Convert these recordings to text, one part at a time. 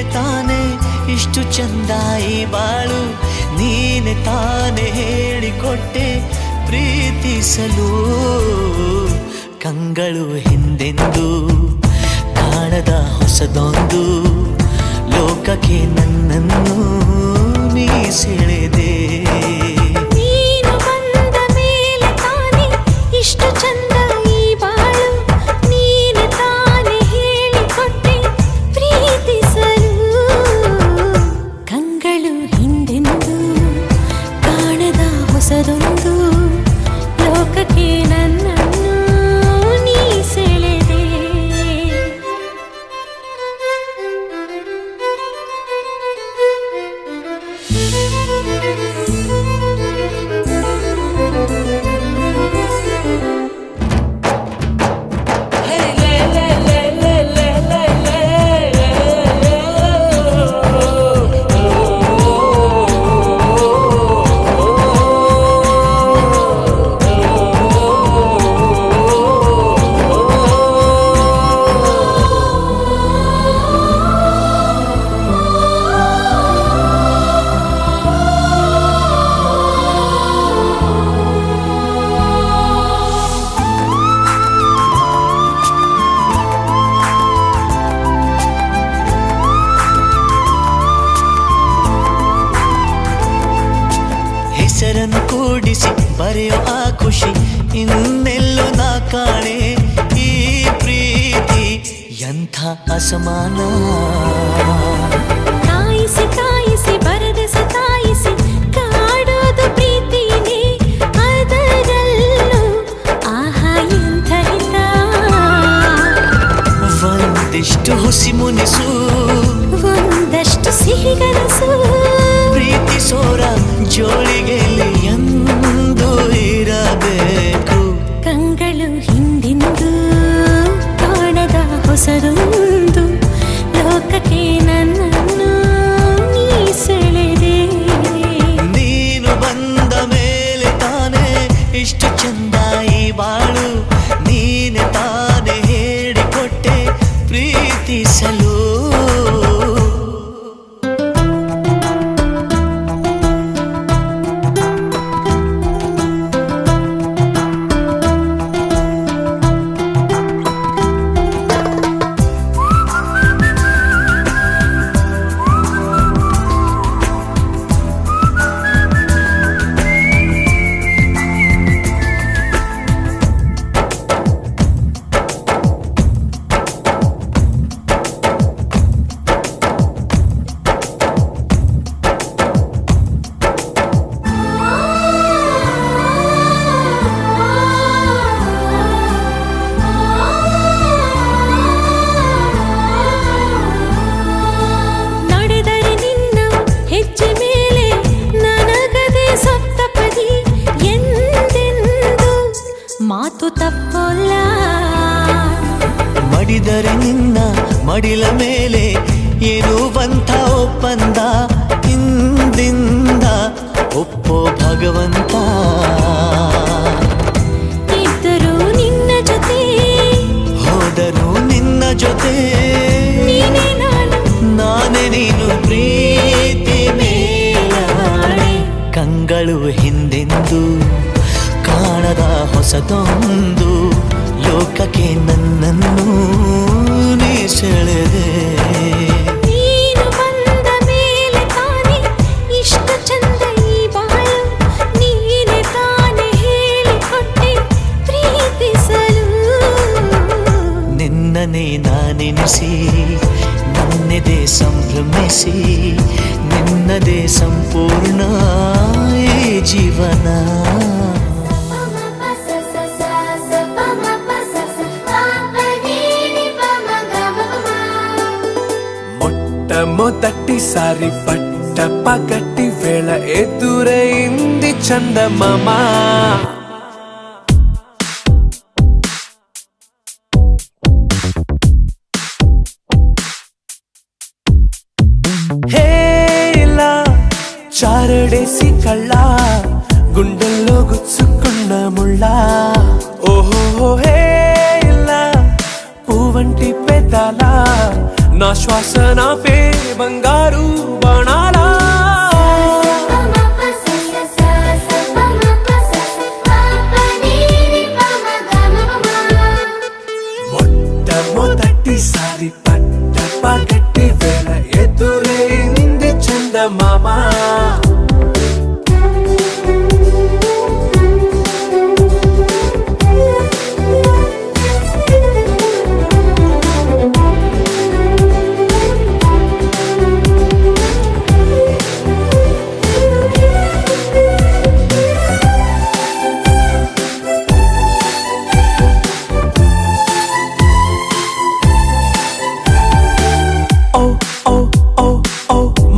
ಮೇಲೆ ತಾನೆ ಇಷ್ಟು ಚಂದಾಯಿ ಬಾಳು, ನೀನೆ ತಾನೆ ಹೇಳಿಕೊಟ್ಟೆ ಪ್ರೀತಿಸಲು. ಕಂಗಳು ಹಿಂದೆಂದು ಕಾಣದ ಹೊಸದೊಂದು ಲೋಕಕ್ಕೆ ನನ್ನನ್ನು ನೀ ಸೆಳೆದೆ. ನೀನು ಬಂದ ಮೇಲೆ ತಾನೆ ಇಷ್ಟು ಚಂದ ಈ ಬಾಳು, ನೀನೆ ತಾನೆ ಹೇಳಿಕೊಟ್ಟೆ ಪ್ರೀತಿಸಲು. ಕಂಗಳು ಹಿಂದೆಂದು ಕಾಣದ ಹೊಸದೊಂದು ಲೋಕಕ್ಕೆ ನನ್ನನ್ನು ನೀ ಸೆಳೆದೆ. ಹೆಸರನ್ನು ಕೂಡಿಸಿ ಬರೆಯೋ ಆ ಖುಷಿ ಇನ್ನೆಲ್ಲೂ ನಾ ಕಾಣೆ. ಈ ಪ್ರೀತಿ ಎಂಥ ಅಸಮಾನ. ಕಾಯಿಸಿ ಕಾಯಿಸಿ ಬರದ ಸತಾಯಿಸಿ ಕಾಡೋದು ಪ್ರೀತಿನೇ, ಅದರಲ್ಲೂ ಆಹಾ ಎಂಥ ಹಿತ. ಒಂದಿಷ್ಟು ಹುಸಿ ಮುನಿಸು, ಒಂದಷ್ಟು ಸಿಹಿಗನಸು, ಪ್ರೀತಿಸೋರ ಜೋಳಿಗೆಯಲ್ಲಿ ಎಂದು ಇರಬೇಕು. ಕಂಗಳು ಹಿಂದಿಂದು ಕಾಣದ ಹೊಸದೊಂದು ಲೋಕಕ್ಕೆ ನನ್ನನ್ನು ನೀ ಸೆಳೆದೆ. ನೀನು ಬಂದ ಮೇಲೆ ತಾನೆ ಇಷ್ಟು ಚಂದಾಯಿ ಬಾಳು, ನೀನೆ ತಾನೆ ಹೇಳಿಕೊಟ್ಟೆ ಪ್ರೀತಿಸಲು. ಮಾತು ತಪ್ಪಲ್ಲ. ಮಡಿದರೆ ನಿನ್ನ ಮಡಿಲ ಮೇಲೆ ಎನ್ನುವಂಥ ಒಪ್ಪಂದ, ಹಿಂದಿಂದ ಒಪ್ಪೋ ಭಗವಂತ. ಇದ್ದರೂ ನಿನ್ನ ಜೊತೆ, ಹೋದರೂ ನಿನ್ನ ಜೊತೆ, ನೀನೇ ನಾನು, ನಾನೇ ನೀನು ಪ್ರೀತಿ ಮೇಲಾಣೆ. ಕಂಗಳು ಹಿಂದೆಂದು ಕಾಣದ ಹೊಸದೊಂದು ಲೋಕಕ್ಕೆ ನನ್ನನ್ನು ನೀ ಸೆಳೆದೆ. ನೀನು ಬಂದ ಮೇಲೆ ತಾನೆ ಇಷ್ಟು ಚಂದ ಈ ಬಾಳು, ನೀನೆ ತಾನೆ ಹೇಳಿಕೊಟ್ಟೆ ಪ್ರೀತಿಸಲು. ನಿನ್ನನೇ ನಾನೆನಿಸಿ ನನ್ನೆದೆ ಸಂಭ್ರಮಿಸಿ, ನಿನ್ನದೇ ಸಂಪೂರ್ಣ ಈ ಜೀವನ. మొదటి సారి పట్ట పగటి వేళ ఎదురైంది చందమామ. హేలా చారడేసి కళ్ళ గుండెల్లో గుచ్చుకున్న ముళ్ళ. ఓహో హేలా పూవంటి పెదాల నా శ్వాస నాపే బంగారు బాణాలా మొట్టమొదటిసారి పట్ట పగటి వేళ ఎదురైంది చందమామ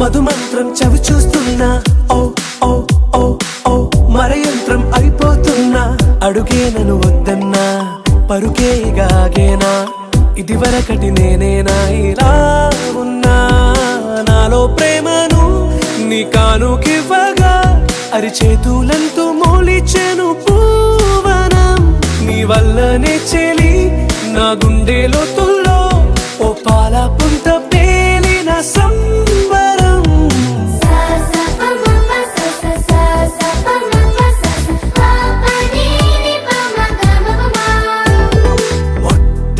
మధుమంత్రం చవి చూస్తున్నా ఓ ఓ ఓ ఓ మరయంత్రం అయిపోతున్నా అడుగే నన్ను వద్దన్నా పరుకేగాగేనా ఇది వరకటి నేనేనా ఇలా ఉన్నా నాలో ప్రేమను నీ కానుకివ్వగా అరిచేతులంతో మోలిచెను పూవనం నీ వల్లనే చెలి నా గుండె లోతుల్లో ఓ పాల పుంత పేలిన సంబరం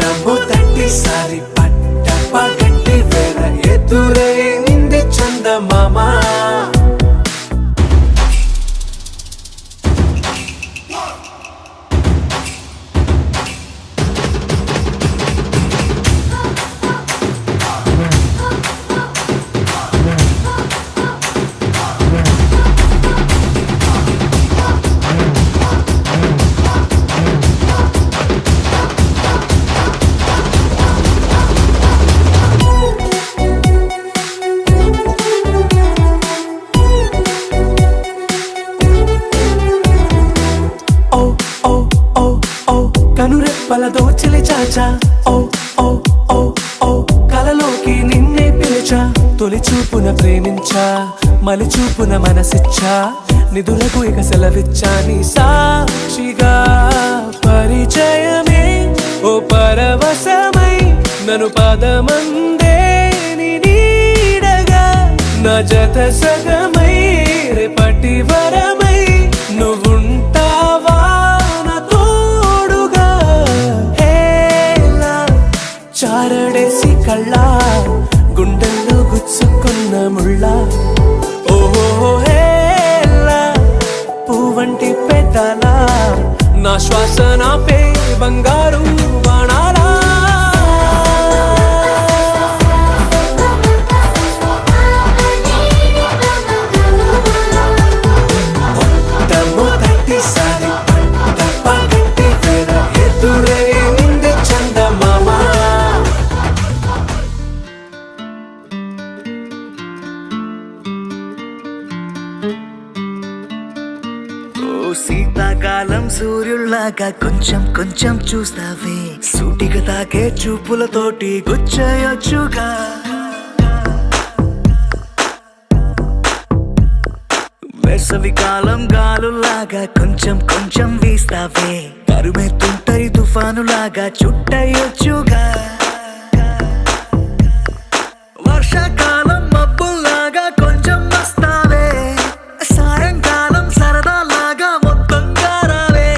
మొట్టమొదటిసారి పట్ట పగటి వేళ ఎదురైంది చందమామ కనురెప్పల దోచిలి చాచా ఓ ఓ ఓ ఓ కలలోకి నిన్నే పిలిచా తొలి చూపున ప్రేమించా మలి చూపున మనసిచ్చా నిధులకు ఇక సెలవిచ్చా నీ సాక్షిగా పరిచయమే ఓ పరవశమై నన్ను పదమందే నీ నీడగా నా జత సగమై రేపటి వరమై నువ్వుంటావా చారడేసి కళ్ళ గుండెల్లో గుచ్చుకున్న ముళ్ళ ఓహో హేలా పువ్వంటి పెదాల నా శ్వాస నాపే బంగారు బాణాలా మొట్టమొదటిసారి పట్ట పగటి వేళ ఎదురైంది చందమామ శీతాకాలం సూర్యుల్లాగా కొంచెం కొంచెం చూస్తావే సూటిగా తాకే చూపులతోటి గుచ్చేయొచ్చుగా వేసవి కాలం గాలులాగా కొంచెం కొంచెం వీస్తావే తరుమెత్తుంటరి తుఫానులాగా చుట్టయొచ్చుగా వర్షాకాలం మబ్బుల్లాగా కొంచెం వస్తావే సాయంకాలం సరదాలాగా మొత్తంగా రావే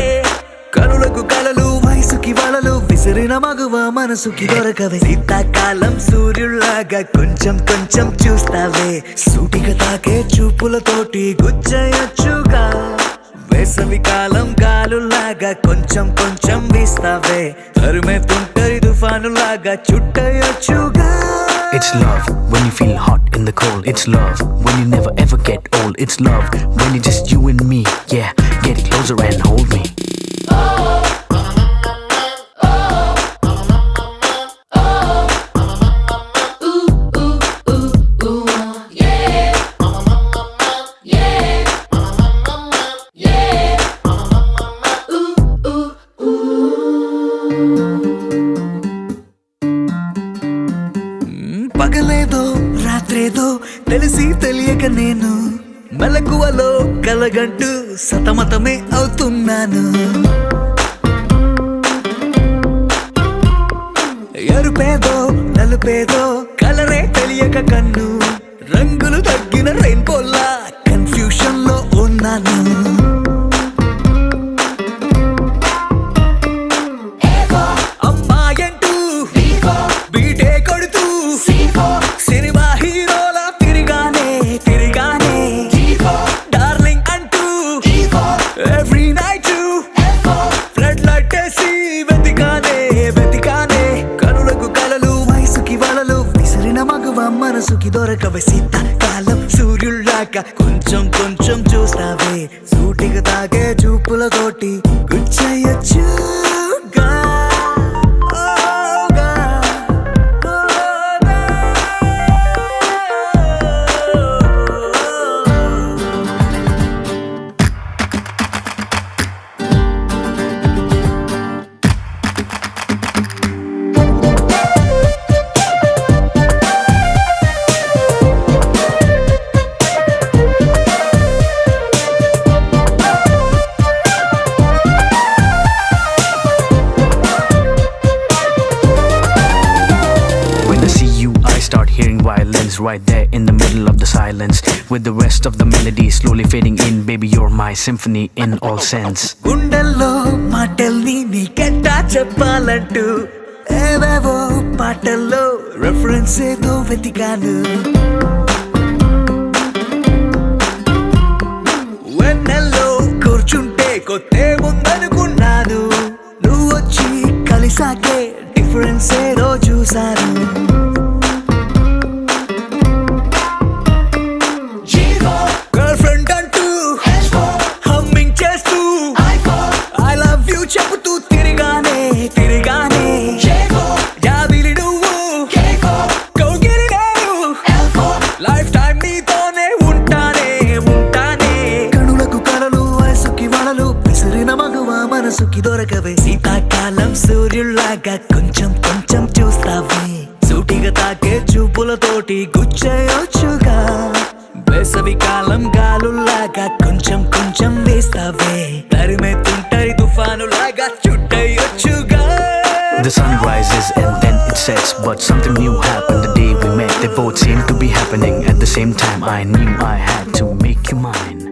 కనులకు కలలు వయసుకి వలలు విసిరిన మగువ మనసుకి దొరకవే శీతాకాలం సూర్యుల్లాగా కొంచెం కొంచెం చూస్తావే సూటిగా తాకే చూపులతోటి గుచ్చేయొచ్చుగా వేసవి కాలం గాలులాగా కొంచెం కొంచెం వీస్తావే తరుమెత్తుంటరి తుఫానులాగా చుట్టయొచ్చుగా It's love when you feel hot in the cold. It's love when you never ever get old. It's love when you're just you and me. Yeah, get closer and hold me. పగలేదో రాత్రేదో తెలిసి తెలియక నేను మెలకువలో కలగంటూ సతమతమే అవుతున్నాను ఎరుపేదో నలుపేదో చెయ్యక కన్ను రంగులు తగ్గిన రెయిన్బోలా confusion లో ఉన్నాను అమ్మాయంటూ బీటే కొడుతూ సినిమా హీరోలా తిరిగానే డార్లింగ్ అంటూ ఎవ్రీ నైట్ ఫ్లడ్ లైట్ వేసి వెతికానే కనులకు కలలు వయసుకి వలలు విసిరిన మగువ మనసుకి దొరకవే శీతాకాలం సూర్యుళ్ళాక కొంచెం చూస్తావే సూటిగా తాగే చూపులతోటి గుచ్చయ్యొచ్చుగా Violence right there in the middle of the silence with the rest of the melody slowly fading in. Baby, you're my symphony in all sense. గుండెల్లో మాటల్ని నీకెట్టా చెప్పాలంటూ ఏవేవో పాటల్లో రెఫరెన్స్ ఏదో వెతికాను వెన్నెల్లో కూర్చుంటే కొత్తే ముందనుకున్నాను నువ్వు వచ్చి కలిసాకే డిఫరెన్స్ ఏదో చూశాను చెబుతూ తిరిగానే జాబిలి నువ్వు కౌగిలి నేను లైఫ్ టైం నీతోనే ఉంటానే కనులకు కలలు వయసుకి వలలు విసిరిన మగువ మనసుకి దొరకవే శీతాకాలం సూర్యుల్లాగా కొంచెం చూస్తావే సూటిగా తాకే చూపులతోటి గుచ్చేయొచ్చుగా వేసవి కాలం గాలుల్లాగా కొంచెం వేస్తావే తరిమెత్తుంటరి తుఫానులాగా చుట్టయొచ్చుగా The sun rises and then it sets, but something new happened the day we met. They both seemed to be happening at the same time. I knew I had to make you mine.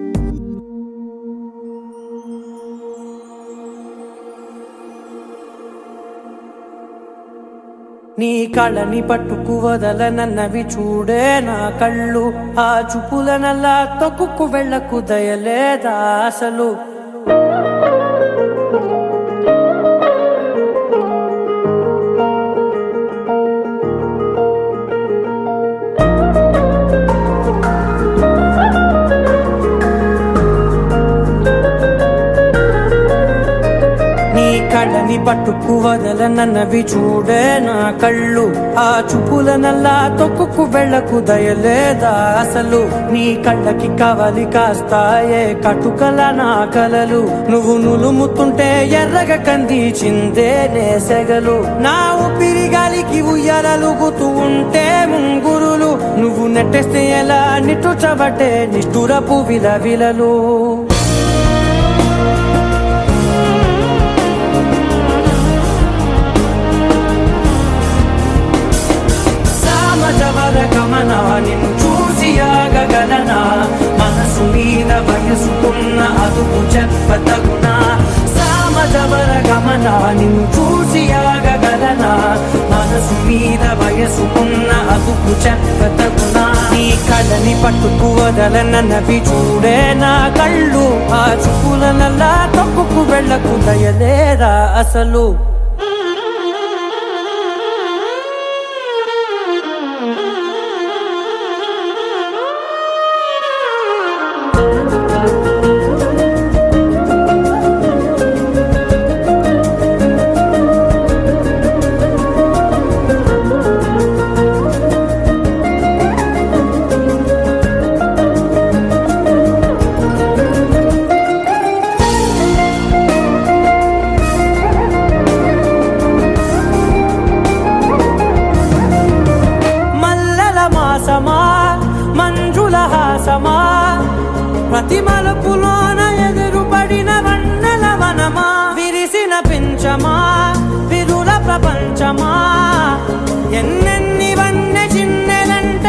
నీ కళ్ళని పట్టుకు వదలనన్నవి చూడే నా కళ్ళు ఆ చూపులనల్లా తొక్కుకు వెళ్ళకు దయలేదా అసలు కళ్ళని పట్టుకు వదలనన్నవి చూడే నా కళ్ళు ఆ చూపులనల్లా తొక్కుకు వెళ్ళకు దయలేదా అసలు నీ కళ్ళకి కవలి కాస్తాయే కటుకల నా కలలు నువ్వు నులుముతుంటే ఎర్రగా కందిచిందే నేసెగలు నా ఊపిరి గాలికి ఉయ్యాలలుగుతూ ఉంటే ముంగురులు నువ్వు నెట్టేస్తే ఎలా నిట్టుచబట్టే నిష్ఠురపు విలవిలలు గమనా నిన్ను చూసి ఆగగలనా మనసు మీద వయసుకున్న అదుపు చెప్పతగునా సామజవర గమనా నిన్ను చూసి ఆగగలనా మనసు మీద వయసుకున్న అదుపు చెప్పతగునా నీ కళ్ళని పట్టుకు వదలనన్నవి చూడే నా కళ్ళు ఆ చూపులనల్లా తొక్కుకు వెళ్ళకు దయలేరా అసలు మంజుల హాసమా ప్రతి మలుపులోన ఎదురుపడిన వన్నెల వనమా విరిసిన పించమా విరుల ప్రపంచమా ఎన్నెన్ని వన్నె చిన్నెలంట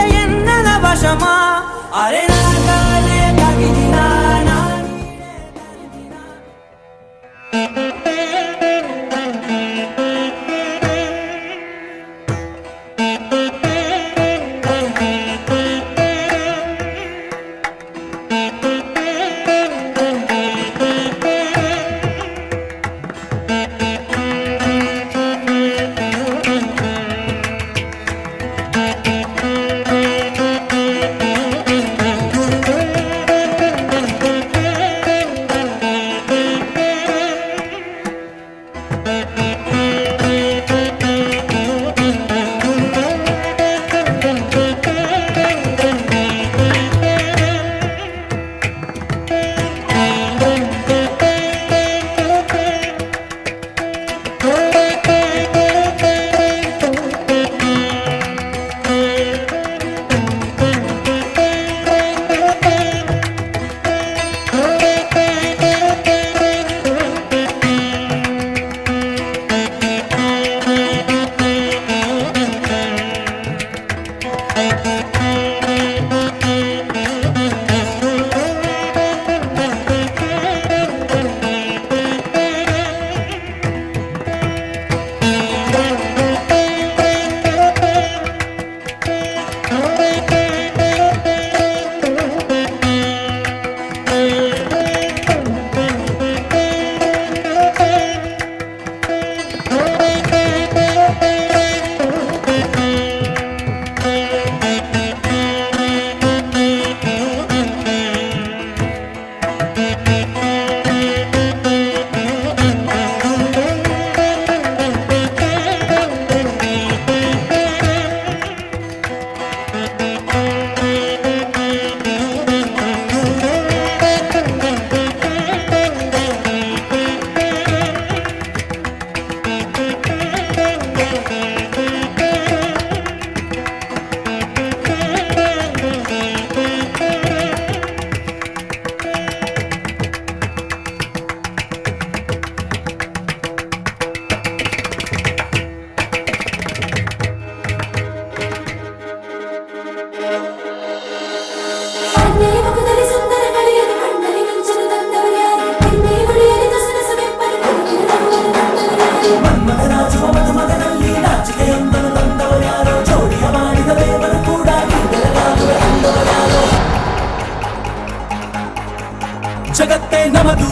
ಜಗತ್ತೇ ನಮದು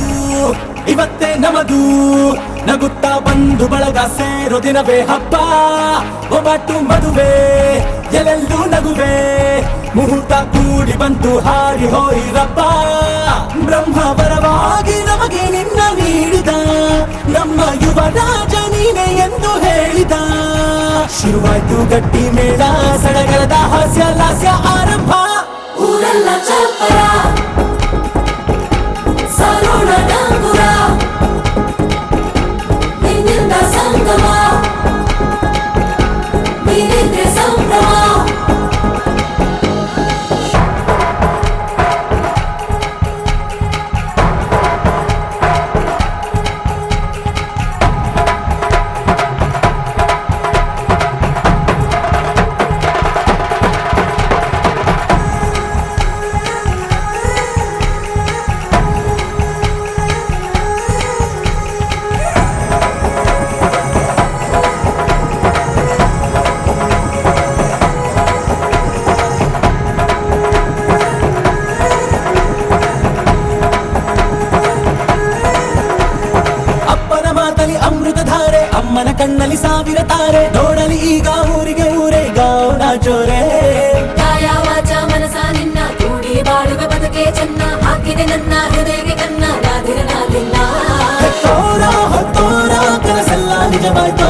ಇವತ್ತೇ ನಮದು ನಗುತ್ತಾ ಬಂದು ಬಳಗ ಸೇರೋ ದಿನವೇ ಹಬ್ಬ ಒಬ್ಬಟ್ಟು ಮದುವೆ ಎಲ್ಲೆಲ್ಲೂ ನಗುವೆ ಮುಹೂರ್ತ ಕೂಡಿ ಬಂತು ಹಾರಿ ಹೋಯಿರಪ್ಪ ಬ್ರಹ್ಮ ವರವಾಗಿ ನಮಗೆ ನಿನ್ನ ನೀಡಿದ ನಮ್ಮ ಯುವರಾಜ ನೀನೆ ಎಂದು ಹೇಳಿದ ಶುರುವಾಯ್ತು ಗಟ್ಟಿ ಮೇಳ ಸಡಗರದ ಹಾಸ್ಯ ಲಾಸ್ಯ ಆರಂಭ ಊರೆಲ್ಲ ಚಪ್ಪರ ಸಾರೋಣ ಡಂಗುರ ನಿನ್ನಿಂದ ಸಂಗಮ ನೀನಿದ್ರೆ ಸಂಭ್ರಮ ಅಮ್ಮನ ಕಣ್ಣಲ್ಲಿ ಸಾವಿರ ತಾರೆ ನೋಡಲಿ ಈಗ ಊರಿಗೆ ಊರೇ ಗೌಡ ಜೋರೆ ಕಾಯ ವಾಚ ಮನಸ ನಿನ್ನ ಕೂಡಿ ಬಾಳುವ ಬದುಕೆ ಚೆನ್ನ ಹಾಕಿದೆ ನನ್ನ ಹೃದಯಕ್ಕೆ ಕನ್ನ ರಾಧಿರನಾಲಿಲ್ಲ ಹೊತ್ತೋರ ಹೊತ್ತೋರ ಕನಸೆಲ್ಲ ನಿಜವಾಯ್ತೋ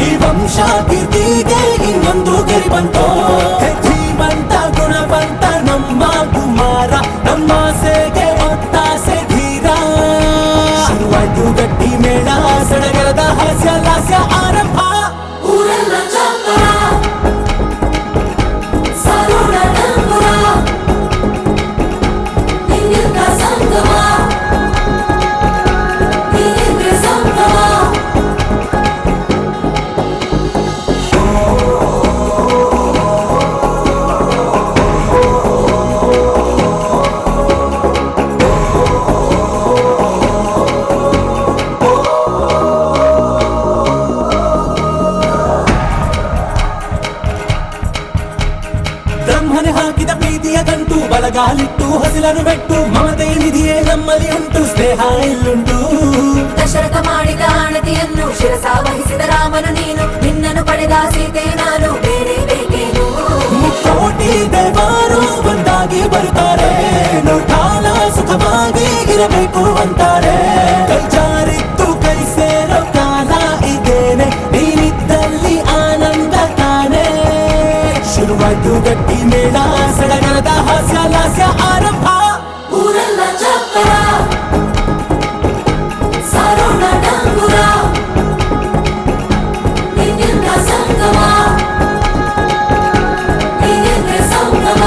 ಈ ವಂಶ ಕೀರ್ತಿಗೆ ಇನ್ನೊಂದು ಗೆರಿ ಬಂತೋ ಧೀಮಂತ ಗುಣವಂತ ನಮ್ಮ ಕುಮಾರ ನಮ್ಮ ಸೇಗೆ ಒತ್ತಾಸೆ ಧೀರ ಶುರುವಾಯ್ತು ಗಟ್ಟಿ ಮೇಳ ಸಡಗರದ ಹಾಸ್ಯ ಲಾಸ್ಯ ಆರಂಭ ಊರೆಲ್ಲ ಚಪ್ಪರ ಸಾರೋಣ ಡಂಗುರ ನಿನ್ನಿಂದ ಸಂಗಮ ನೀನಿದ್ರೆ ಸಂಭ್ರಮ ಬ್ರಹ್ಮನೆ ಹಾಕಿದ ಪ್ರೀತಿಯ ಗಂಟು ಬಲಗಾಲಿಟ್ಟು ಹಸಿಲನ್ನು ಬೆಟ್ಟು ಮಮತೆ ನಿಧಿಯೇ ನಮ್ಮಲ್ಲಿ ಉಂಟು ಸ್ನೇಹ ಇಲ್ಲುಂಟು ದಶರಥ ಮಾಡಿದ ಆಣತಿಯನ್ನು ಶಿರಸ ವಹಿಸಿದ ರಾಮನು ನೀನು ನಿನ್ನನ್ನು ಪಡೆದ ಸೀತೆ ನಾನು ಬೇರೆ ಬೇಕೇನು ಮುಕ್ಕೋಟಿ ದೇವರು ಒಂದಾಗಿ ಬರುತ್ತಾರೆ ನೋಟಾಲ ಸುಖವಾಗಿ ಇರಬೇಕು ಅಂತಾರೆ ಕೈ ಜಾರಿತ್ತು ಕೈ ಸೇರೋ ಕಾಲ ಇದೇನೆ ನೀನಿದ್ದಲ್ಲಿ ಆನಂದ ತಾನೆ ಶುರುವಾಯ್ತು ಗಟ್ಟಿ ಮೇಳ ಸಡಗರದ ಹಾಸ್ಯ ಲಾಸ್ಯ ಆರಂಭ ಊರೆಲ್ಲ ಚಪ್ಪರ ಸಾರೋಣ ಡಂಗುರ ನಿನ್ನಿಂದ ಸಂಗಮ ನೀನಿದ್ರೆ ಸಂಭ್ರಮ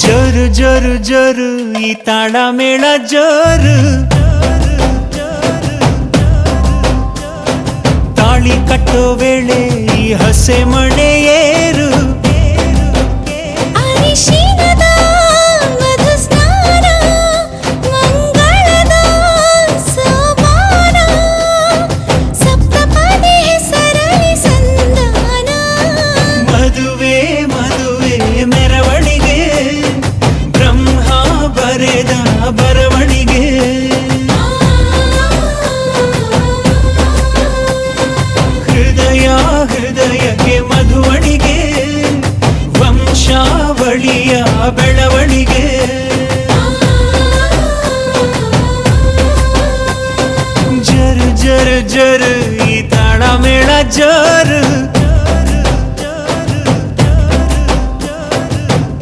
ಜೋರು ಜೋರು ಜೋರು ಈ ತಾಳ ಮೇಳ ಜೋರು ತಾಳಿ ಕಟ್ಟೋ ವೇಳೆ ಈ ಹಸೆ ಮಣೆ ಏರು ಅರಿಶಿನದ ಮಧು ಸ್ನಾನ ಮಂಗಳದ ಯಾಕೆ ಮಧುವಣಿಗೆ ವಂಶಾವಳಿಯ ಬೆಳವಣಿಗೆ ಜರು ಜರು ಜರು ಈ ತಾಳ ಮೇಳ ಜರು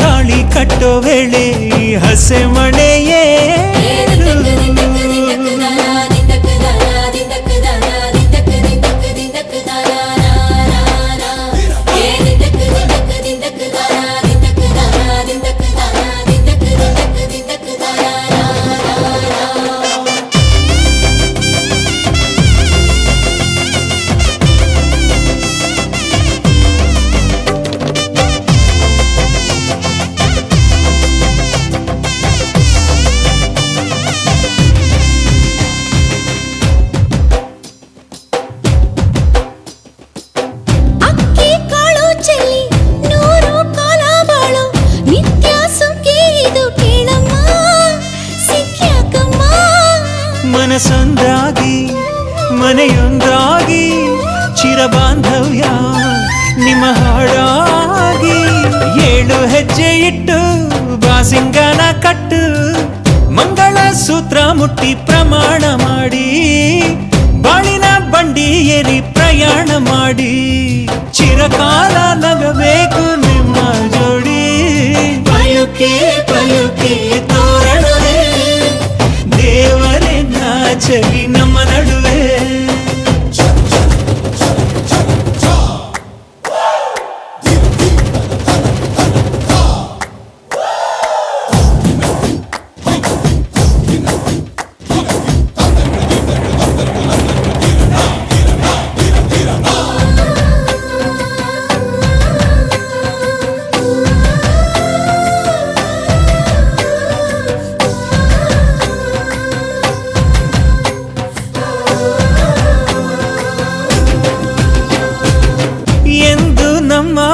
ತಾಳಿ ಕಟ್ಟೋ ವೇಳೆ ಈ ಹಸೆ ಮಣೆಯೇ ಮನಸೊಂದಾಗಿ ಮನೆಯೊಂದಾಗಿ ಚಿರಬಾಂಧವ್ಯ ನಿಮ್ಮ ಹಾಡಾಗಿ 7 ಹೆಜ್ಜೆ ಇಟ್ಟು ಬಾಸಿಂಗನ ಕಟ್ಟು ಮಂಗಳ ಸೂತ್ರ ಮುಟ್ಟಿ ಪ್ರಮಾಣ ಮಾಡಿ ಬಾಳಿನ ಬಂಡಿ ಏರಿ ಪ್ರಯಾಣ ಮಾಡಿ ಚಿರಕಾಲ ನಗಬೇಕು ನಿಮ್ಮ ಜೋಡಿ ಪಯುಕೆ ಪಯುಕೆ ತೋರಣವೇ ದೇವರೇ ನಾಚಲಿ ನಮ್ಮ ನಡುವೆ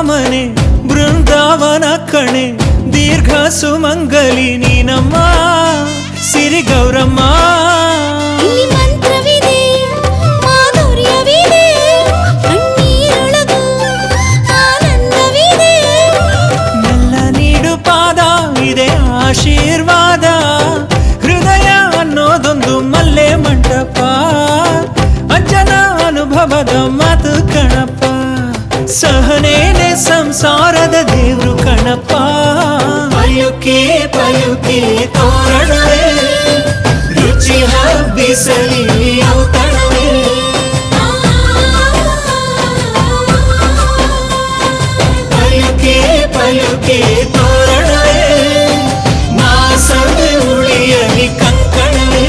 ಮನೆ ಬೃಂದಾವನ ಕಣೆ ದೀರ್ಘ ಸುಮಂಗಲಿ ನೀನಮ್ಮ ಸಿರಿ ಗೌರಮ್ಮ ಮಂತ್ರವಿದೆ ಮಾಧುರ್ಯವಿದೆ ಕಣ್ಣೀರೊಳಗೂ ಆನಂದವಿದೆ ಮೆಲ್ಲ ನೀಡು ಪಾದ ಇದೆ ಆಶೀರ್ವಾದ ಹೃದಯ ಅನ್ನೋದೊಂದು ಮಲ್ಲೆ ಮಂಟಪ ಅಂಜನ ಅನುಭವದ ಮಾತು ಕಣಪ್ಪ ಸಹನೇನೆ ಸಂಸಾರದ ದೇವ್ರು ಕಣಪ್ಪ ಪಯುಕೆ ಪಯುಕೆ ತೋರಣವೇ ರುಚಿ ಹಬ್ಬಿಸಲಿ ಔತಣವೇ ಪಯುಕೆ ಪಯುಕೆ ತೋರಣವೇ ಮಾಸವೇ ಉಳಿಯಲಿ ಕಂಕಣವೇ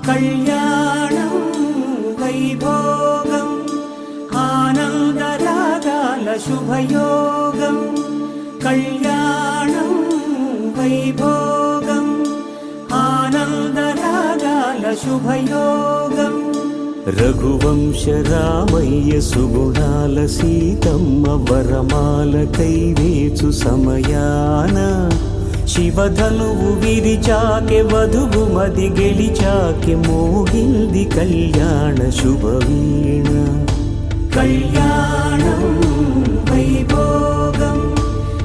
కళ్యాణం వైభోగం ఆనందరాగాల శుభయోగం కళ్యాణం వైభోగం ఆనందరాగాల శుభయోగం రఘువంశ రామయ్య సుగుణాల సీతమ్మ వరమాల కైవేచు సమయాన శివధనువు విరిచాకె వధువు మది గెలిచాకె మోగింది కళ్యాణ శుభవీణ కళ్యాణం వైభోగం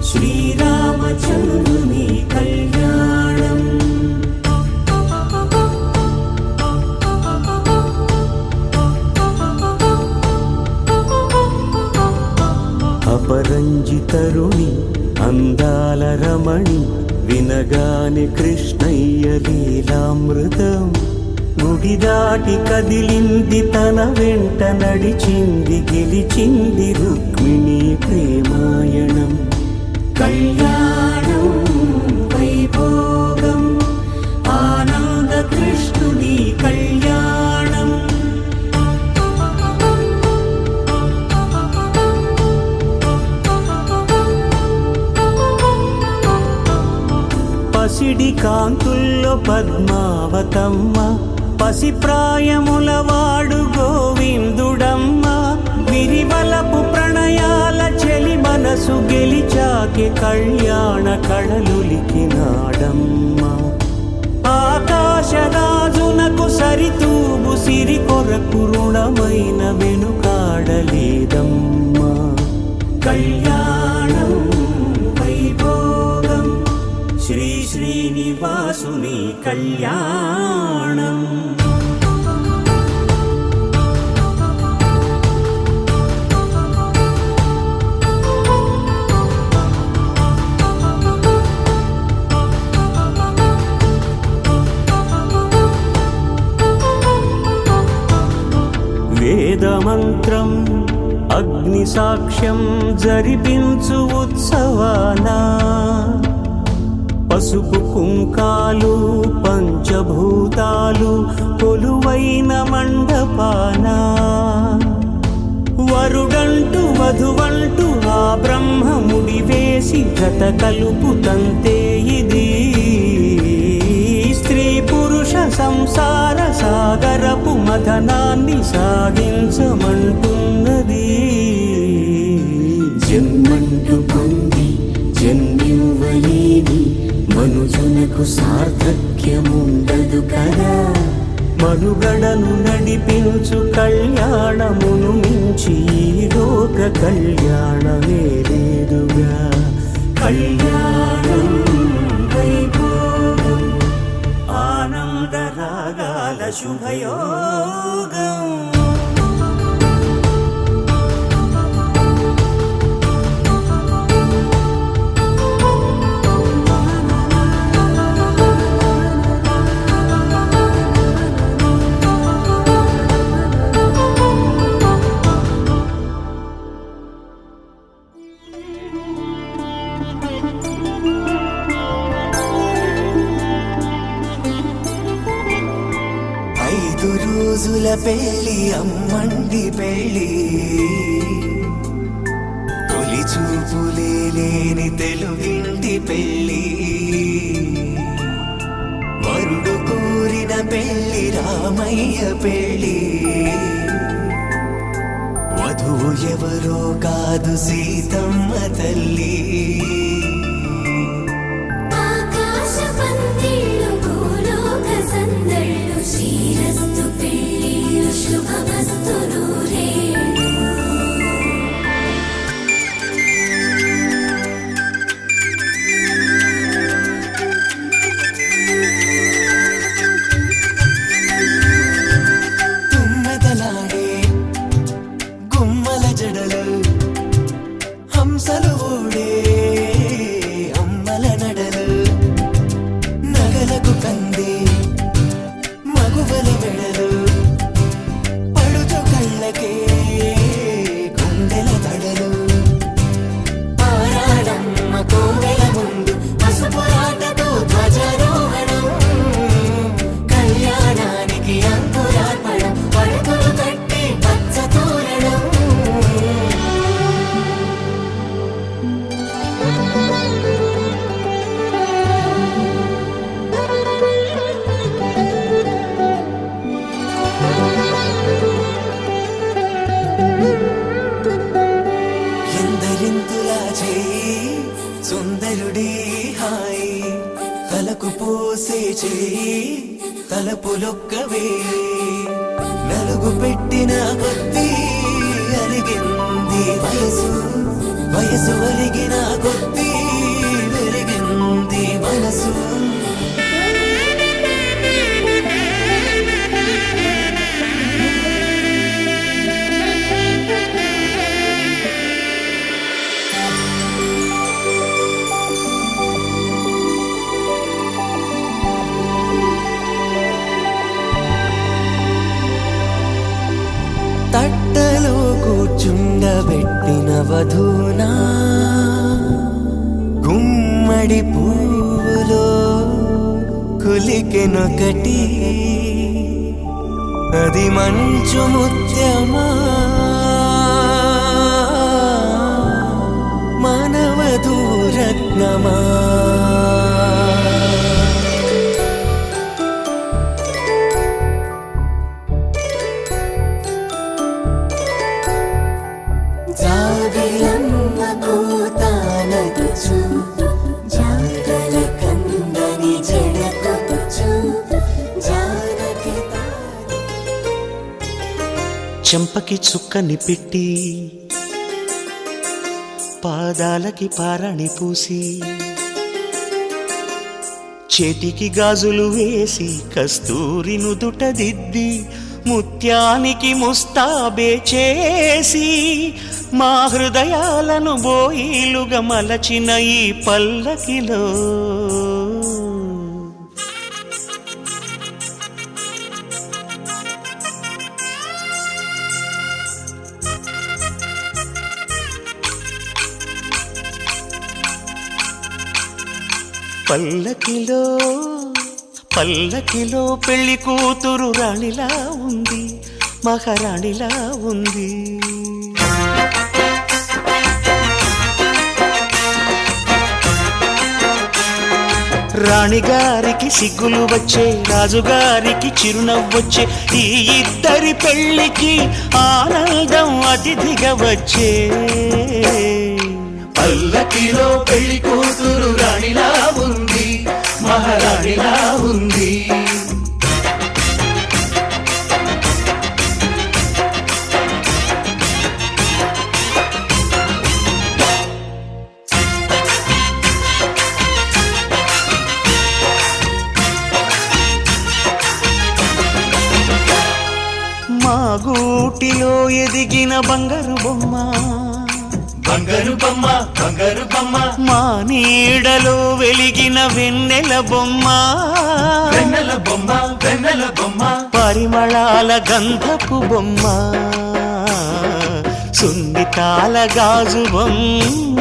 శ్రీరామచంద్రుని కళ్యాణం అపరంజి తరుణి అందాల రమణి వినగానే కృష్ణయ్య లీలామృతం గుడి దాటి కదిలింది తన వెంట నడిచింది గెలిచింది రుక్మిణి ప్రేమాయణం కళ్యాణం వైభోగం ఆనంద కృష్ణుని కళ్యాణం పసిడి కాంతుల్లో పద్మావతమ్మ పసిప్రాయముల వాడు గోవిందుడమ్మ విరివలపు ప్రణయాల చెలి మనసు గెలిచాకి కళ్యాణ కళలులికినాడమ్మ ఆకాశరాజునకు సరితూబు సిరి కొరకు రుణమైన వెనుకాడలేదమ్మా కళ్యాణం వైభోగం శ్రీ శ్రీనివాసుని కళ్యాణం వేదమంత్రం అగ్ని సాక్ష్యం జరిపించు ఉత్సవానా పసుపు కుంకాలు పంచభూతాలు కొలువైన మండపాన వరుడంటూ వధువంటూ ఆ బ్రహ్మముడి వేసి జత కలుపుతంతే ఇది స్త్రీ పురుష సంసార సాగరపు మథనాన్ని సాగించమంటున్నది జన్మంటూ పొంది జన్మివ్వలేని మనుజునకు సార్థక్యముండదు కదా మనుగడను నడిపించు కళ్యాణమును మించి ఈ లోక కళ్యాణమే లేదుగా కళ్యాణం వైభోగం ఆనంద రాగాల శుభయోగం రోజుల పెళ్ళి అమ్మండి పెళ్ళి తొలి చూపులే లేని తెలుగింటి పెళ్ళి వరుడు కోరిన పెళ్ళి రామయ్య పెళ్ళి వధువు ఎవరో కాదు సీతమ్మ తల్లి తలపులొక్కవే నలుగు పెట్టిన కొద్దీ అలిగింది వయసు వయసు అలిగిన కొద్దీ వెలిగింది మనసు వధూనా గుమ్మడి పువ్వులో కులికెనొకటి అది మంచు ముత్యమా మానవధూరత్నమా జాబిలమ్మ కూతానదుచు జాగల కందని జడకొదుచు జానకి చెంపకి చుక్కని పెట్టి పాదాలకి పారాణి పూసి చేతికి గాజులు వేసి కస్తూరి నుదుట దిద్ది ముత్యానికి ముస్తాబే చేసి మా హృదయాలను బోయిలుగా మలచిన ఈ పల్లకిలో పల్లకిలో పల్లకిలో పెళ్లి కూతురు రాణిలా ఉంది మహారాణిలా ఉంది రాణిగారికి సిగ్గులు వచ్చే రాజుగారికి చిరునవ్వొచ్చే ఈ ఇద్దరి పెళ్లికి ఆనందం అతిథిగా వచ్చే పల్లకిలో పెళ్లి కూతురు రాణిలా ఉంది మహారాణిలా ఉంది మా గూటిలో ఎదిగిన బంగారు బొమ్మ బంగారు బొమ్మ బంగారు బొమ్మ మా నీడలో వెలిగిన వెన్నెల బొమ్మ వెన్నెల బొమ్మ వెన్నెల బొమ్మ పరిమళాల గంధపు బొమ్మ సున్నితాల గాజు బొమ్మ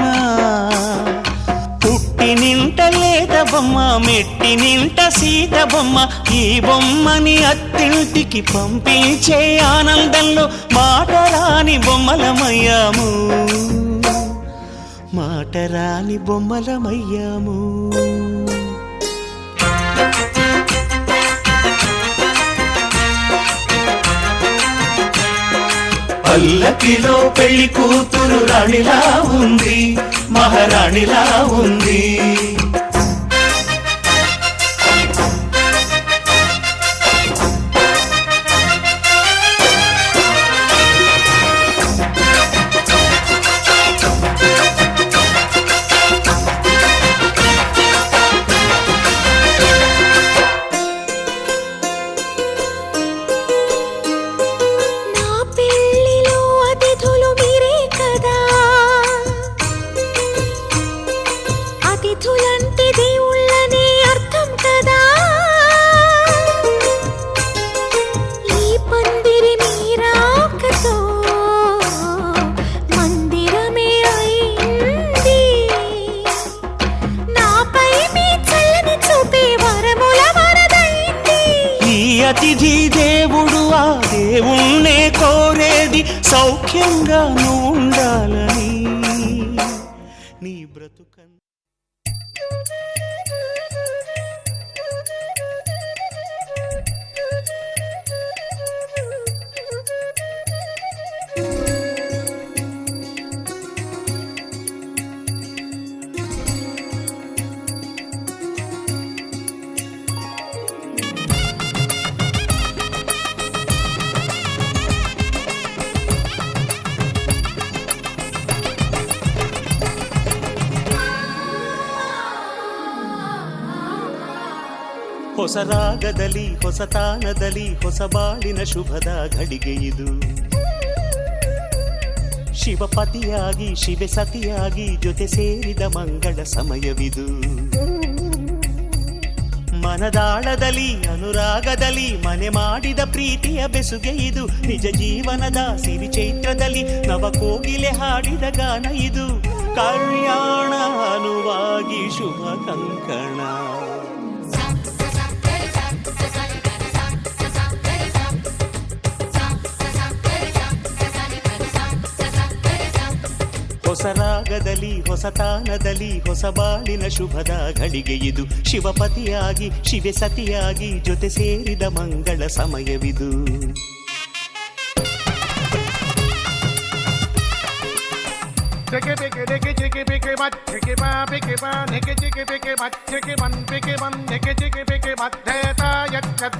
పుట్టి నింట లేత బొమ్మ మెట్టి నింట సీత బొమ్మ ఈ బొమ్మని అత్తింటికి పంపించే ఆనందంలో మాటరాని బొమ్మలమయ్యాము మాటరాని బొమ్మలమయ్యాము పల్లకిలో పెళ్లి కూతురు రాణిలా ఉంది మహారాణిలా ఉంది నా పెళ్ళిలో అతిథులు మీరే కదా అతిథులంటే దేవుళ్ళని అర్థం కదా ఈ పందిరి మీరాకతో మందిరమే అయింది నాపై మీ చల్లని చూపే వరముల వరదైంది ఈ అతిథి దేవుడు ఆ దేవుణ్ణే కోరేది సౌఖ్యంగా నువ్వు ఉండాలని నీ బ్రతుకన్ ಹೊಸ ರಾಗದಲ್ಲಿ ಹೊಸ ತಾನದಲ್ಲಿ ಹೊಸ ಬಾಳಿನ ಶುಭದ ಘಳಿಗೆ ಇದು ಶಿವಪತಿಯಾಗಿ ಶಿವೆ ಸತಿಯಾಗಿ ಜೊತೆ ಸೇರಿದ ಮಂಗಳ ಸಮಯವಿದು ಮನದಾಳದಲ್ಲಿ ಅನುರಾಗದಲ್ಲಿ ಮನೆ ಮಾಡಿದ ಪ್ರೀತಿಯ ಬೆಸುಗೆ ಇದು. ನಿಜ ಜೀವನದ ಸಿರಿ ಚೈತ್ರದಲ್ಲಿ ನವ ಕೋಗಿಲೆ ಹಾಡಿದ ಗಾನ ಇದು. ಕಲ್ಯಾಣ ಅನುವಾಗಿ ಶುಭ ಕಂಕಣ. ಹೊಸ ರಾಗದಲ್ಲಿ ಹೊಸ ತಾನದಲ್ಲಿ ಹೊಸ ಬಾಳಿನ ಶುಭದ ಘಳಿಗೆ ಇದು. ಶಿವಪತಿಯಾಗಿ ಶಿವೆ ಸತಿಯಾಗಿ ಜೊತೆ ಸೇರಿದ ಮಂಗಳ ಸಮಯವಿದು. Chickie picky dicky chicky picky butt chicky ba picky ba nicky chicky picky butt chicky bun nicky chicky picky butt dheta yakchat.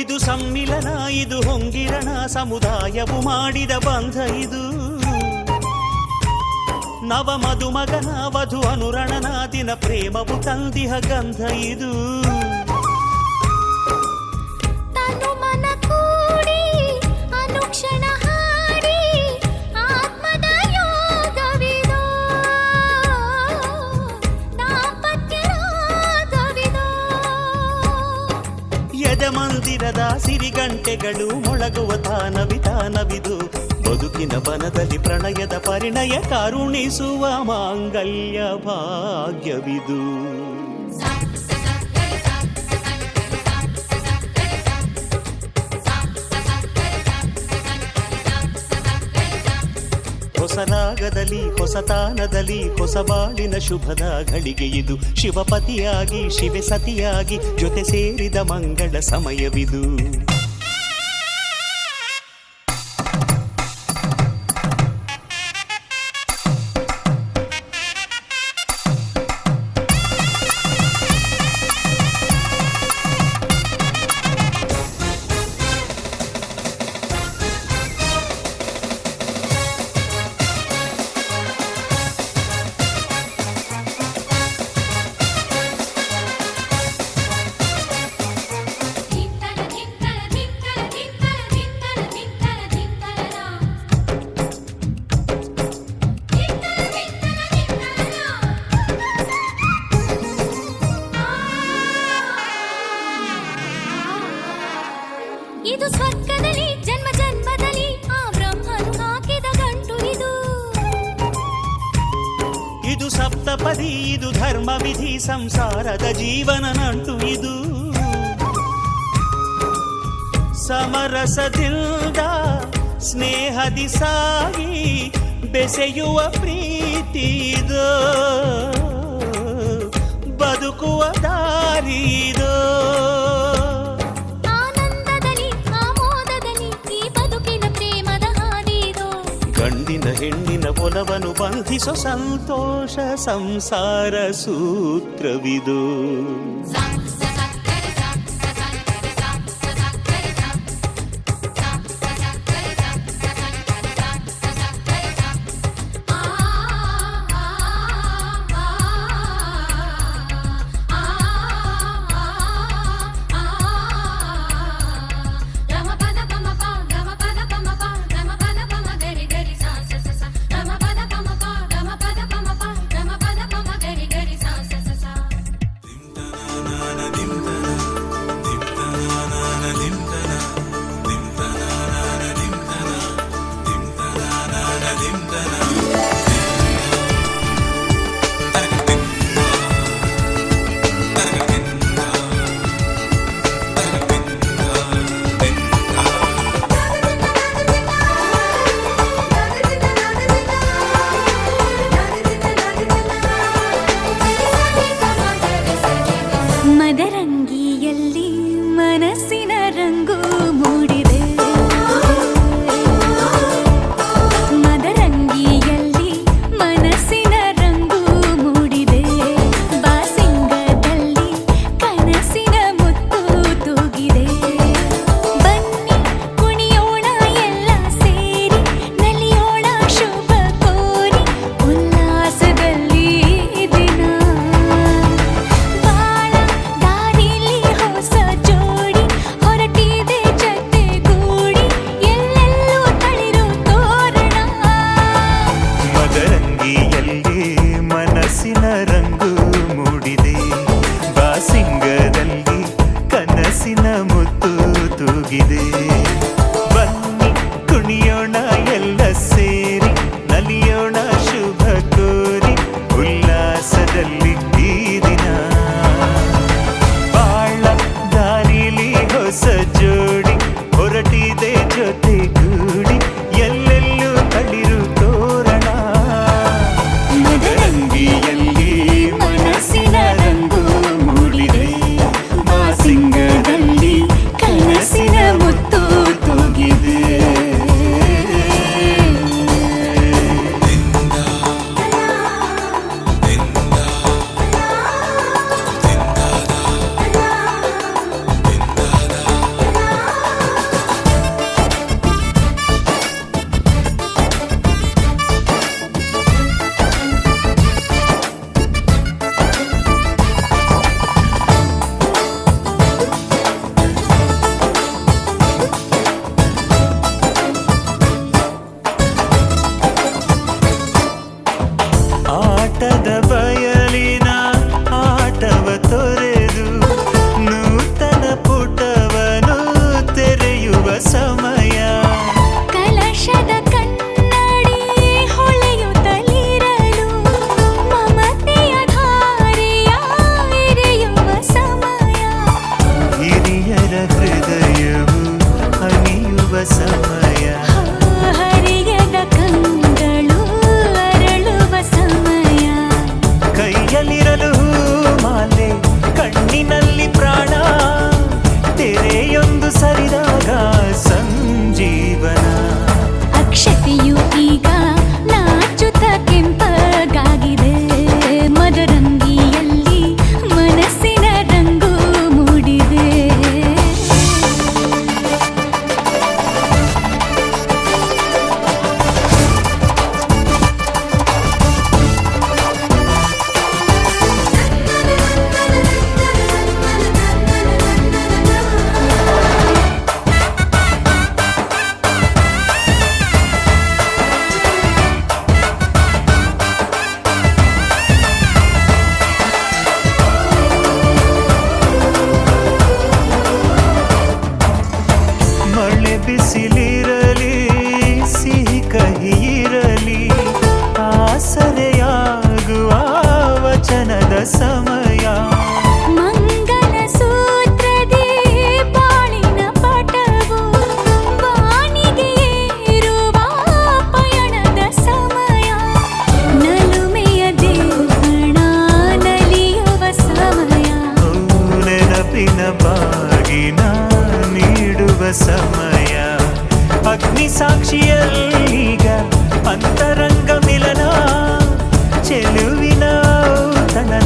ಇದು ಸಮ್ಮಿಲನ ಇದು ಹೊಂಗಿರಣ ಸಮುದಾಯವು ಮಾಡಿದ ಬಂಧ ಇದು. ನವ ಮಧುಮಗನ ವಧು ಅನುರಣನ ದಿನ ಪ್ರೇಮವು ತಂದಿಹ ಗಂಧ ಇದು. ತನು ಮನ ಕೂಡಿ ಅನುಕ್ಷಣ ಹಾಡಿ ಆತ್ಮದ ಯೋಗವಿದೋ ದಾಂಪತ್ಯ ರಾಗವಿದೋ. ಯಜಮಂದಿರದ ಸಿರಿಗಂಟೆಗಳು ಮೊಳಗುವ ತಾನವಿದು. ಬದುಕಿನ ಬನದಲ್ಲಿ ಪ್ರಣಯದ ಪರಿಣಯ ಕರುಣಿಸುವ ಮಾಂಗಲ್ಯ ಭಾಗ್ಯವಿದು. ಹೊಸ ರಾಗದಲ್ಲಿ ಹೊಸ ತಾನದಲ್ಲಿ ಹೊಸ ಬಾಳಿನ ಶುಭದ ಘಳಿಗೆ ಇದು. ಶಿವಪತಿಯಾಗಿ ಶಿವೆ ಸತಿಯಾಗಿ ಜೊತೆ ಸೇರಿದ ಮಂಗಳ ಸಮಯವಿದು. ಇದು ಸ್ವರ್ಗದಲ್ಲಿ ಜನ್ಮ ಜನ್ಮದಲ್ಲಿ ಆ ಬ್ರಹ್ಮನು ಹಾಕಿದ ಗಂಟು ಇದು. ಇದು ಸಪ್ತಪದಿ ಇದು ಧರ್ಮವಿಧಿ ಸಂಸಾರದ ಜೀವನ ನಂಟು ಇದು. ಸಮರಸದಿಂದ ಸ್ನೇಹದಿ ಸಾಗಿ ಬೆಸೆಯುವ ಪ್ರೀತಿ ಇದು. ಬದುಕುವ ದಾರಿದು. ಗಂಡಿನ ಹೆಣ್ಣಿನ ಒಲವನ್ನು ಬಂಧಿಸೋ ಸಂತೋಷ ಸಂಸಾರ ಸೂತ್ರವಿದು.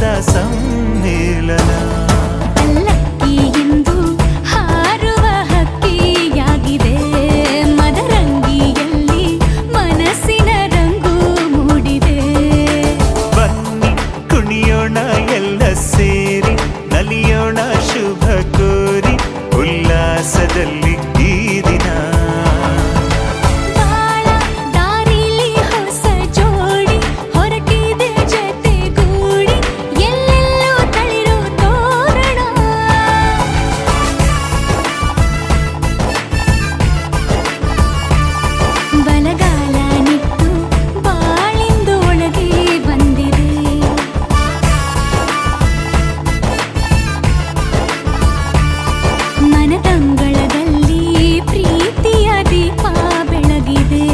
ಸದಾ ಸಮ್ಮೇಳನ. ಪಲ್ಲಕ್ಕಿ ಇಂದು ಹಾರುವ ಹಕ್ಕಿಯಾಗಿದೆ, ಮದರಂಗಿಯಲ್ಲಿ ಮನಸ್ಸಿನ ರಂಗು ಮೂಡಿದೆ. ಬನ್ನಿ ಕುಣಿಯೋಣ ಎಲ್ಲ ಸೇರಿ, ನಲಿಯೋಣ ಶುಭ ಕೋರಿ ಉಲ್ಲಾಸದಲ್ಲಿ ಈ ದಿನ. ಬಾಳ ದಾರಿಲಿ ಹೊಸ ಜೋಡಿ ಹೊರಟಿದೆ ಜೊತೆಗೂಡಿ, ಎಲ್ಲೆಲ್ಲೂ ತಳಿರು ತೋರಣ. ಬಲಗಾಲ ನಿಟ್ಟು ಬಾಳಿಂದು ಒಳಗೆ ಬಂದಿದೆ. ಮನದಂಗಳದಲ್ಲಿ ಪ್ರೀತಿಯ ದೀಪ ಬೆಳಗಿದೆ.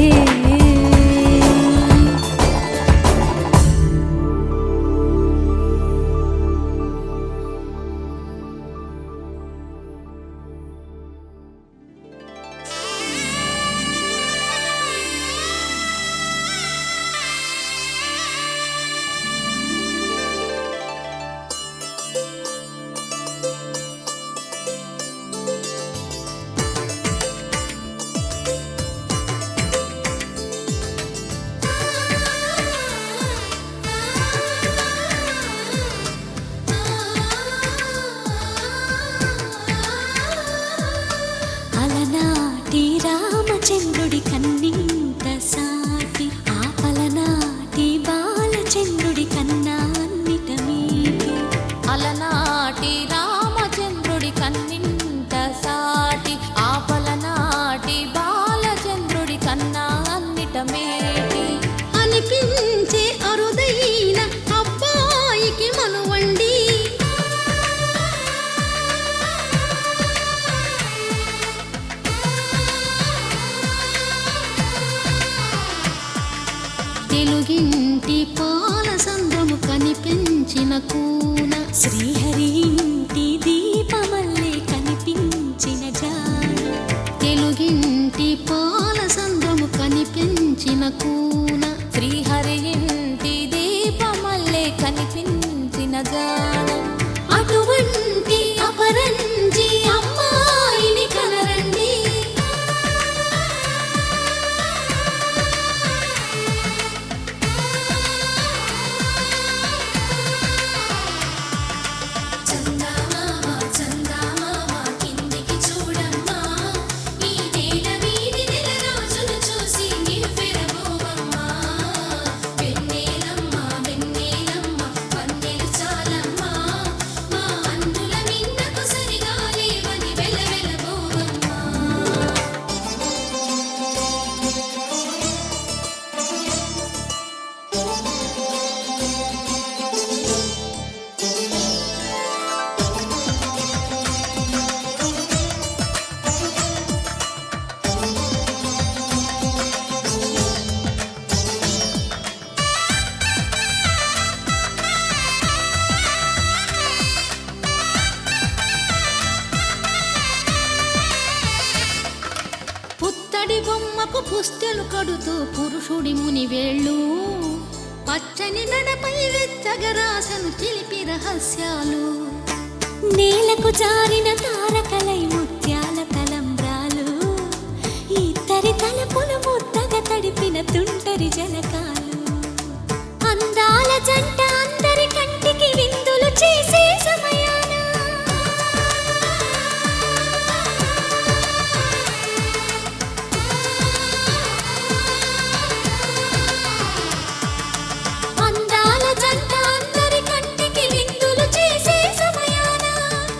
అలనాటి రామచంద్రుడి కన్నింత సాటి, ఆపలనాటి బాలచంద్రుడి కన్నా అన్నిట మీటి. అలనాటి రామచంద్రుడి కన్నింత సాటి, ఆపలనాటి బాలచంద్రుడి కన్నా అన్నిట మేటి. అనిపించే అరుదైన అబ్బాయికి మనువండి, తెలుగింటి పాల సంద్రము కనిపించిన కూన, శ్రీహరి ఇంటి దీపమల్లే కనిపించిన జాన. తెలుగింటి పాల సంద్రము కనిపించిన కూన, శ్రీహరి ఇంటి దీపమల్లే కనిపించిన గానం. అటువంటి అపరంజి అమ్మాయిని కనరండి. చందమామ చందమామ కిందికి చూడమ్మా, ఈ నేల వీధి నెల రోజులు చూసి నివ్వెరబోవమ్మా. వెన్నెలమ్మ వెన్నెలమ్మ పన్నెలు చాలమ్మా, మా అందుల మిన్నకు సరిగా లేవని వెలవెలబోవమ్మా. పుత్తడి బొమ్మకు పుస్తెలు కడుతూ పురుషుడి ముని వేళ్ళు, పచ్చని మెడపై వెచ్చగరాసను చిలిపి రహస్యాలు. నేలకు జారిన తారకలై ముత్యాల తలంబ్రాలు, ఇద్దరి తలపులు ముద్దగా తడిపిన తుంటరి జలకాలు. అందాల జంట అందరి కంటికి విందులు చేసే సమయాన, అందాల జంట అందరి కంటికి విందులు చేసే సమయాన,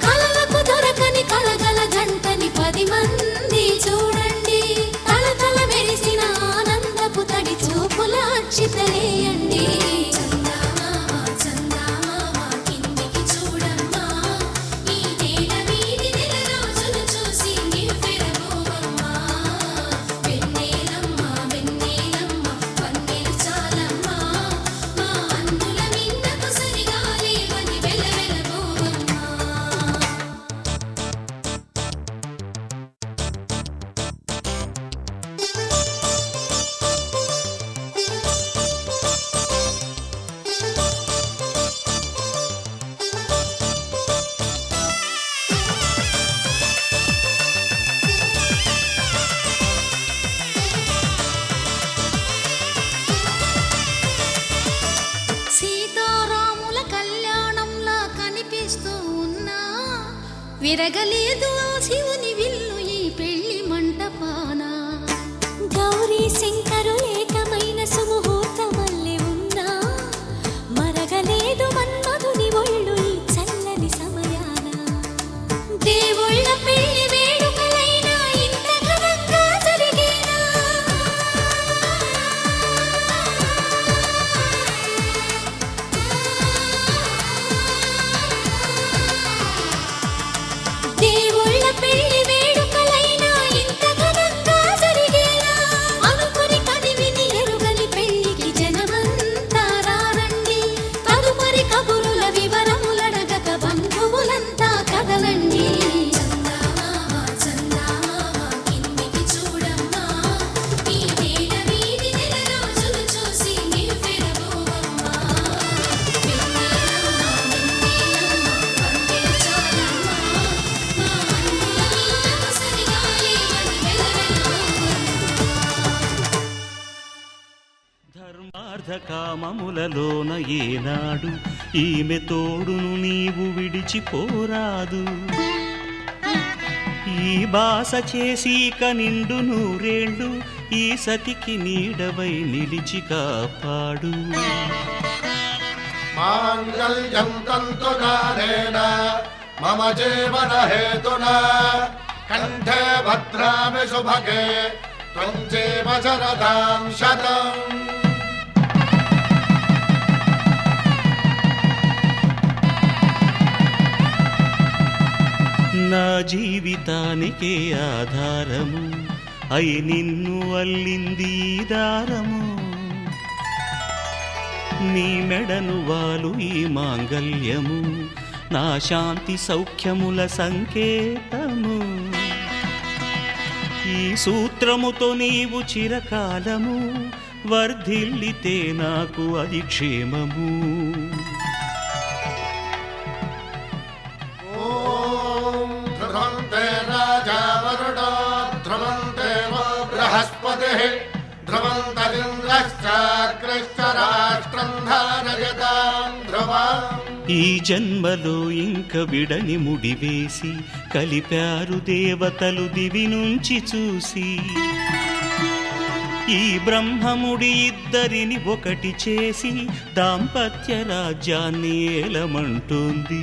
కలలకు దొరకని కలగల జంటని 10 మంది చూడండి. తలతల మెరిసిన ఆనందపు తడి చూపుల అక్షితలేయండి. చందమామ ఆలోచిస్తూ ఉన్నా విరగలేదు ఆ శివుని విల్లు ఈ పెళ్లి మంటపాన. గౌరీ శంకరు ఏకమైన సుముహూర్తమల్లె ఉన్నా మరగలేదు మన్మధుని ఒళ్ళు ఈ చల్లని సమయాన. దేవుళ్ళ పెళ్లి వేడుకలైనా ఇంత ఘనంగా జరిగేనా? దేవుళ్ళ పెళ్లి వేడుకలైనా ఇంత ఘనంగా జరిగేనా? అనుకుని కనివిని ఎరుగని పెళ్లికి జనమంతా రారండి. తదుపరి కబురుల వివరములడగక బంధువులంతా కదలండి. చందమామ చందమామ కిందికి చూడమ్మా, ఈ నేల వీధి నెల రోజులు చూసి నివ్వెరబోవమ్మా. వెన్నెలమ్మ వెన్నెలమ్మ పందె చాలమ్మా, మా అన్నుల నీళ్ళకు సరిగాలి అని వెలవెలబోవమ్మా. ధర్మార్థ కామములలోన ఏనాడు ఈమె తోడును నీవు విడిచిపోరాదు. ఈ బాస చేసి నిండు నూరేళ్ళు ఈ సతికి నీడవై నిలిచి కాపాడు. మాంగళ్యం తంతునానేన మమ జీవన హేతునా కంఠే భద్రామి శుభగే త్వం జీవ శరదాం శతం. నా జీవితానికే ఆధారము అయి నిన్ను అల్లింది ఈ దారము. నీ మెడను వాలు ఈ మాంగల్యము నా శాంతి సౌఖ్యముల సంకేతము. ఈ సూత్రముతో నీవు చిరకాలము వర్ధిల్లితే నాకు అది క్షేమము. ఓం ధ్రువంతే రాజా వరుణో ధ్రువంతే వో బృహస్పతిః ధ్రువంతరింద్రశ్చాగ్రశ్చ రాష్ట్రం ధారయతాం ధ్రువం. ఈ జన్మలో ఇంక విడని ముడివేసి కలిపారు దేవతలు దివి నుంచి చూసి. ఈ బ్రహ్మముడి ఇద్దరిని ఒకటి చేసి దాంపత్య రాజ్యాన్ని ఏలమంటుంది.